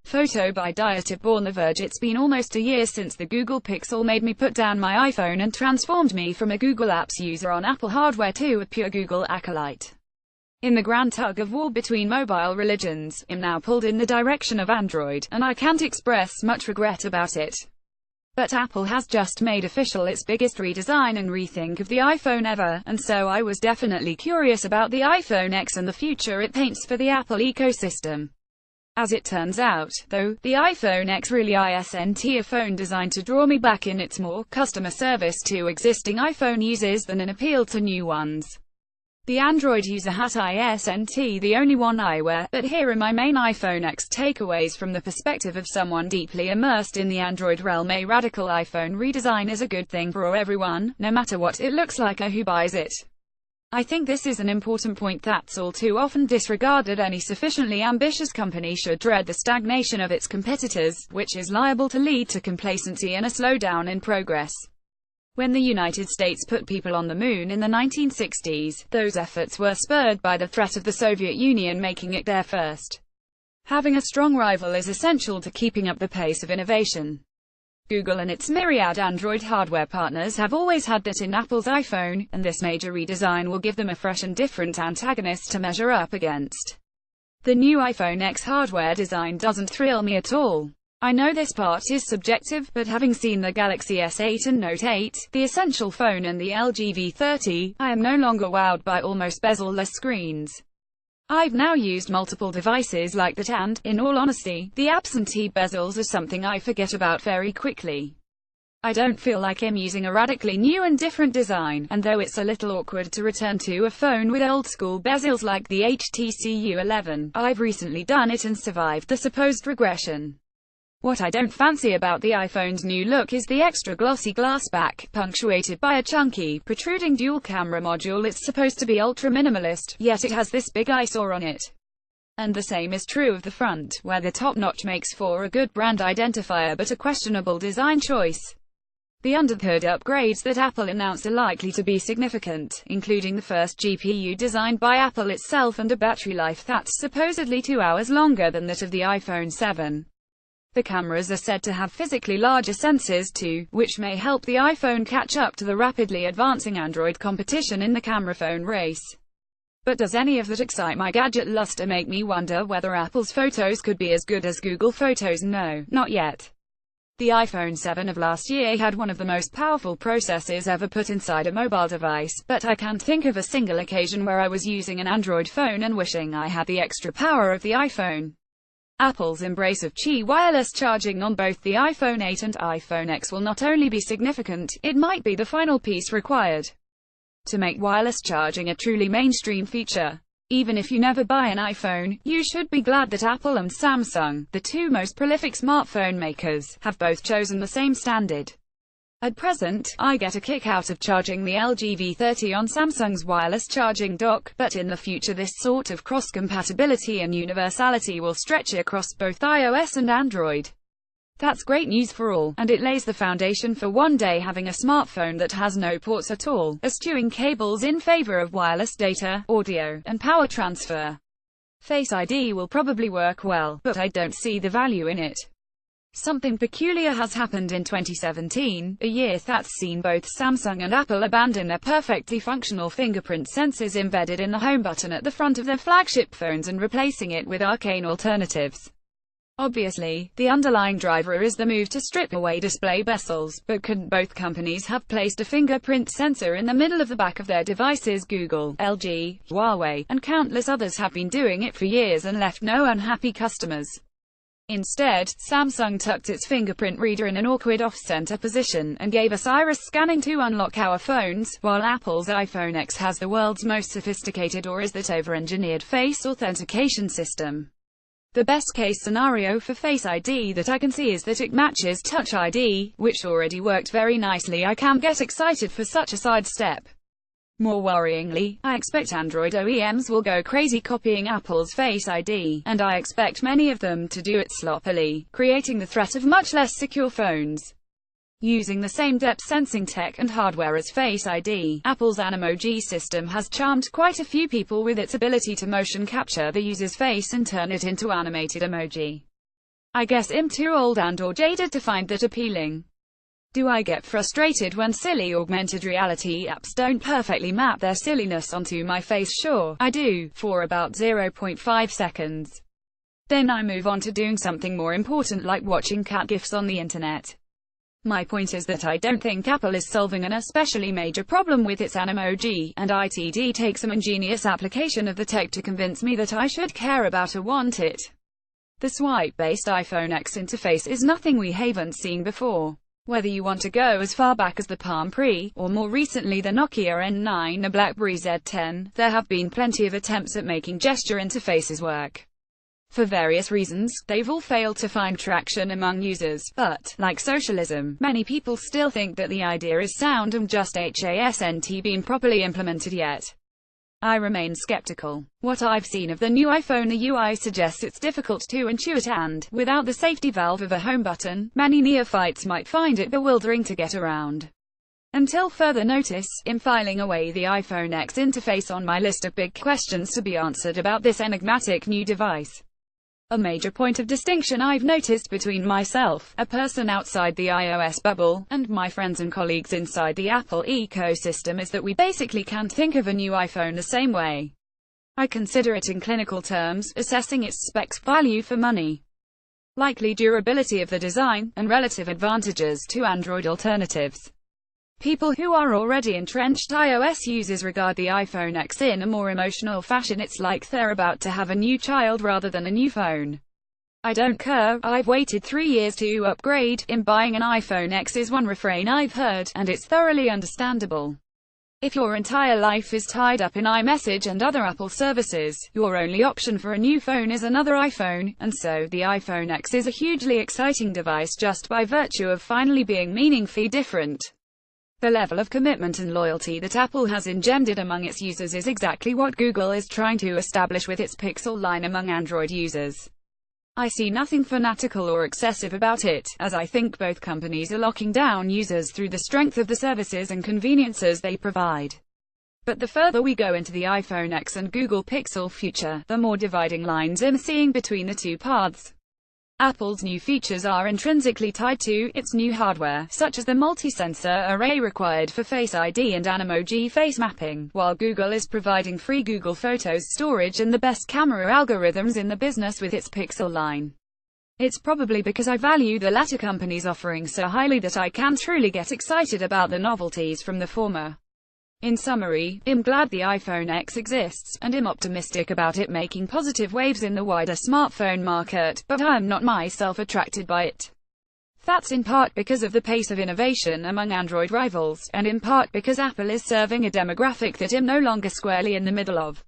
Photo by Dieter Born The Verge. It's been almost a year since the Google Pixel made me put down my iPhone and transformed me from a Google Apps user on Apple hardware to a pure Google acolyte. In the grand tug of war between mobile religions, I'm now pulled in the direction of Android, and I can't express much regret about it. But Apple has just made official its biggest redesign and rethink of the iPhone ever, and so I was definitely curious about the iPhone X and the future it paints for the Apple ecosystem. As it turns out, though, the iPhone X really isn't a phone designed to draw me back in. It's more customer service to existing iPhone users than an appeal to new ones. The Android user isn't the only one I wear, but here are my main iPhone X takeaways from the perspective of someone deeply immersed in the Android realm. A radical iPhone redesign is a good thing for everyone, no matter what it looks like or who buys it. I think this is an important point that's all too often disregarded. Any sufficiently ambitious company should dread the stagnation of its competitors, which is liable to lead to complacency and a slowdown in progress. When the United States put people on the moon in the 1960s, those efforts were spurred by the threat of the Soviet Union making it there first. Having a strong rival is essential to keeping up the pace of innovation. Google and its myriad Android hardware partners have always had that in Apple's iPhone, and this major redesign will give them a fresh and different antagonist to measure up against. The new iPhone X hardware design doesn't thrill me at all. I know this part is subjective, but having seen the Galaxy S8 and Note 8, the Essential phone and the LG V30, I am no longer wowed by almost bezel-less screens. I've now used multiple devices like that and, in all honesty, the absentee bezels are something I forget about very quickly. I don't feel like I'm using a radically new and different design, and though it's a little awkward to return to a phone with old-school bezels like the HTC U11, I've recently done it and survived the supposed regression. What I don't fancy about the iPhone's new look is the extra glossy glass back, punctuated by a chunky, protruding dual-camera module. It's supposed to be ultra-minimalist, yet it has this big eyesore on it. And the same is true of the front, where the top notch makes for a good brand identifier but a questionable design choice. The under-the-hood upgrades that Apple announced are likely to be significant, including the first GPU designed by Apple itself and a battery life that's supposedly 2 hours longer than that of the iPhone 7. The cameras are said to have physically larger sensors too, which may help the iPhone catch up to the rapidly advancing Android competition in the camera phone race. But does any of that excite my gadget lust or make me wonder whether Apple's photos could be as good as Google Photos? No, not yet. The iPhone 7 of last year had one of the most powerful processors ever put inside a mobile device, but I can't think of a single occasion where I was using an Android phone and wishing I had the extra power of the iPhone. Apple's embrace of Qi wireless charging on both the iPhone 8 and iPhone X will not only be significant, it might be the final piece required to make wireless charging a truly mainstream feature. Even if you never buy an iPhone, you should be glad that Apple and Samsung, the two most prolific smartphone makers, have both chosen the same standard. At present, I get a kick out of charging the LG V30 on Samsung's wireless charging dock, but in the future this sort of cross-compatibility and universality will stretch across both iOS and Android. That's great news for all, and it lays the foundation for one day having a smartphone that has no ports at all, eschewing cables in favor of wireless data, audio, and power transfer. Face ID will probably work well, but I don't see the value in it. Something peculiar has happened in 2017, a year that's seen both Samsung and Apple abandon their perfectly functional fingerprint sensors embedded in the home button at the front of their flagship phones and replacing it with arcane alternatives. Obviously, the underlying driver is the move to strip away display bezels, but couldn't both companies have placed a fingerprint sensor in the middle of the back of their devices? Google, LG, Huawei, and countless others have been doing it for years and left no unhappy customers. Instead, Samsung tucked its fingerprint reader in an awkward off-center position, and gave us iris scanning to unlock our phones, while Apple's iPhone X has the world's most sophisticated, or is that over-engineered, face authentication system. The best-case scenario for Face ID that I can see is that it matches Touch ID, which already worked very nicely. I can't get excited for such a sidestep. More worryingly, I expect Android OEMs will go crazy copying Apple's Face ID, and I expect many of them to do it sloppily, creating the threat of much less secure phones. Using the same depth sensing tech and hardware as Face ID, Apple's Animoji system has charmed quite a few people with its ability to motion capture the user's face and turn it into animated emoji. I guess I'm too old and or jaded to find that appealing. Do I get frustrated when silly augmented reality apps don't perfectly map their silliness onto my face? Sure, I do, for about 0.5 seconds. Then I move on to doing something more important like watching cat gifs on the internet. My point is that I don't think Apple is solving an especially major problem with its Animoji, and it'd take some ingenious application of the tech to convince me that I should care about or want it. The swipe-based iPhone X interface is nothing we haven't seen before. Whether you want to go as far back as the Palm Pre, or more recently the Nokia N9 or BlackBerry Z10, there have been plenty of attempts at making gesture interfaces work. For various reasons, they've all failed to find traction among users, but, like socialism, many people still think that the idea is sound and just hasn't been properly implemented yet. I remain skeptical. What I've seen of the new iPhone, the UI suggests it's difficult to intuit and, without the safety valve of a home button, many neophytes might find it bewildering to get around. Until further notice, I'm filing away the iPhone X interface on my list of big questions to be answered about this enigmatic new device. A major point of distinction I've noticed between myself, a person outside the iOS bubble, and my friends and colleagues inside the Apple ecosystem is that we basically can't think of a new iPhone the same way. I consider it in clinical terms, assessing its specs, value for money, likely durability of the design, and relative advantages to Android alternatives. People who are already entrenched iOS users regard the iPhone X in a more emotional fashion. It's like they're about to have a new child rather than a new phone. I don't care, I've waited 3 years to upgrade. In buying an iPhone X is one refrain I've heard, and it's thoroughly understandable. If your entire life is tied up in iMessage and other Apple services, your only option for a new phone is another iPhone, and so the iPhone X is a hugely exciting device just by virtue of finally being meaningfully different. The level of commitment and loyalty that Apple has engendered among its users is exactly what Google is trying to establish with its Pixel line among Android users. I see nothing fanatical or excessive about it, as I think both companies are locking down users through the strength of the services and conveniences they provide. But the further we go into the iPhone X and Google Pixel future, the more dividing lines I'm seeing between the two paths. Apple's new features are intrinsically tied to its new hardware, such as the multi-sensor array required for Face ID and Animoji face mapping, while Google is providing free Google Photos storage and the best camera algorithms in the business with its Pixel line. It's probably because I value the latter company's offering so highly that I can truly get excited about the novelties from the former. In summary, I'm glad the iPhone X exists, and I'm optimistic about it making positive waves in the wider smartphone market, but I'm not myself attracted by it. That's in part because of the pace of innovation among Android rivals, and in part because Apple is serving a demographic that I'm no longer squarely in the middle of.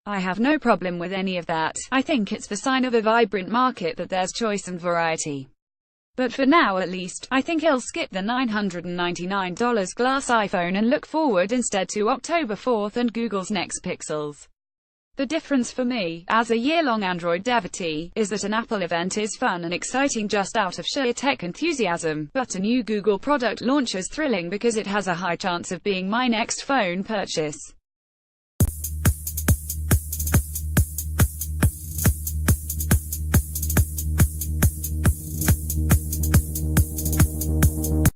I have no problem with any of that. I think it's the sign of a vibrant market that there's choice and variety. But for now at least, I think I'll skip the $999 glass iPhone and look forward instead to October 4th and Google's next Pixels. The difference for me, as a year-long Android devotee, is that an Apple event is fun and exciting just out of sheer tech enthusiasm, but a new Google product launch is thrilling because it has a high chance of being my next phone purchase.